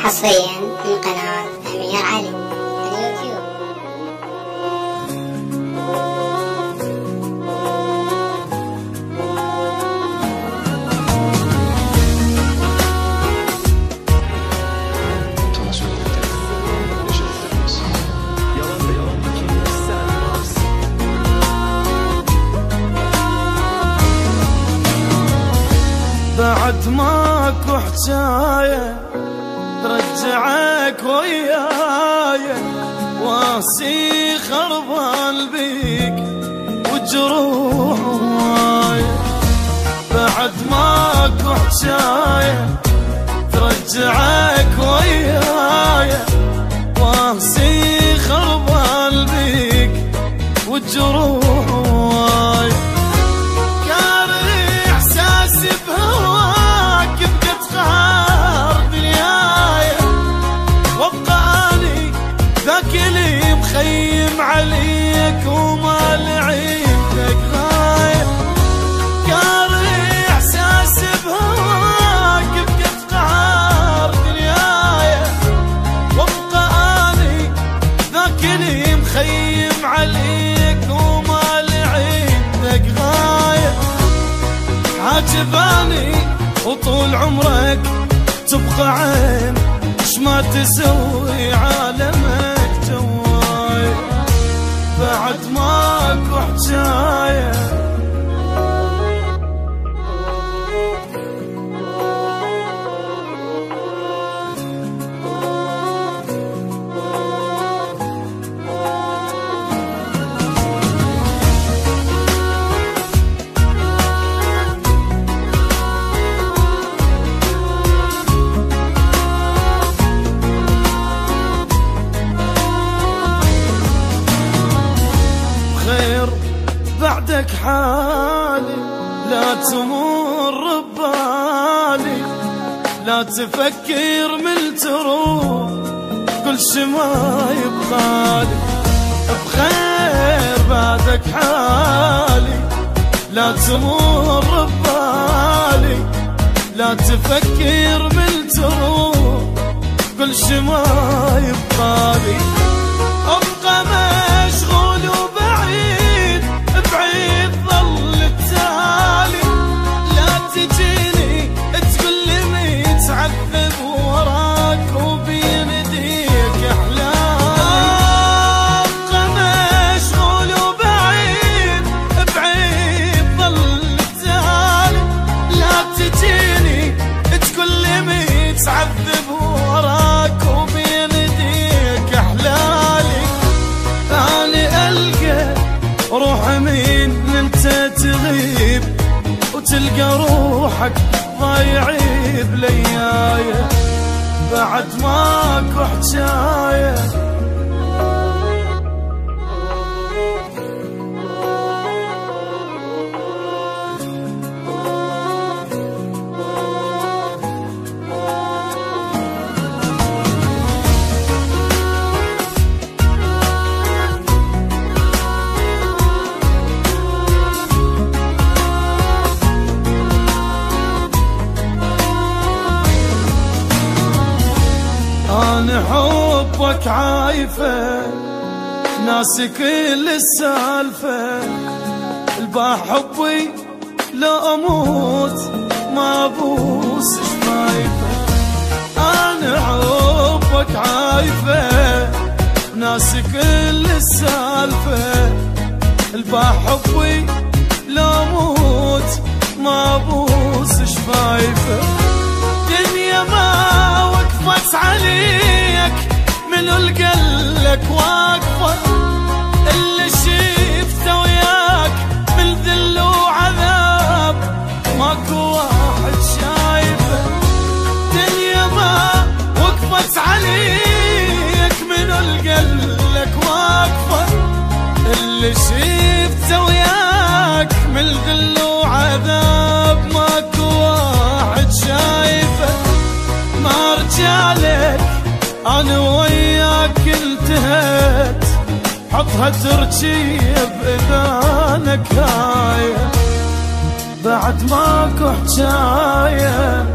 حصريا من قناة أمير علي اليوتيوب. بعد ماكو حجاية ترجعك وياي، واسي خربان بيك وجروحي. بعد ماكو حجاية ترجعك وياي، واسي خربان بيك وجروحي. مخيم عليك وما لعيبك غايب، قاري احساس بهواك بقت قهر دنياي، وابقى اني ذاك اللي مخيم عليك وما لعيبك غايب. عاجباني وطول عمرك تبقى عين، اش ما تسوي عالمك جواي. بعد ماكو حجاية بعدك حالي، لا تمر ببالي، لا تفكر من تروح كل شي ما يبقالي. بخير بعدك حالي، لا تمر ببالي، لا تفكر من تروح كل شي ما يبقالي. ابقى مشغول وبعيد بعيد ظل التالي، لا تجيني تقول لي متعذب وراك وبين ايديك احلامي. ابقى مشغول وبعيد بعيد ظل التالي، لا تجيني تقول لي متعذب وراك وبين ايديك احلالي. اني القى روح مين انت تغيب، وتلقى روحك ضايعي بلياية. بعد ماكو حجاية أنا حبك عايفة، ناسي كل السالفة. الباع حبي لا أموت ما أبوس شفايفة. أنا حبك عايفة، ناسي كل السالفة. الباع حبي لا أموت ما أبوس شفايفة. دنيا ما وقفت عليك، منو القلك واقفة؟ اللي شفته وياك من ذل وعذاب ماكو واحد شايفه. دنيا ما وقفت عليك، منو القلك واقفة؟ اللي شفته وياك من ذل وعذاب ماكو واحد شايفه. ما رجالك انا وياك انتهيت، حطها ترجيب اذانك هاي. بعد ماكو حجاية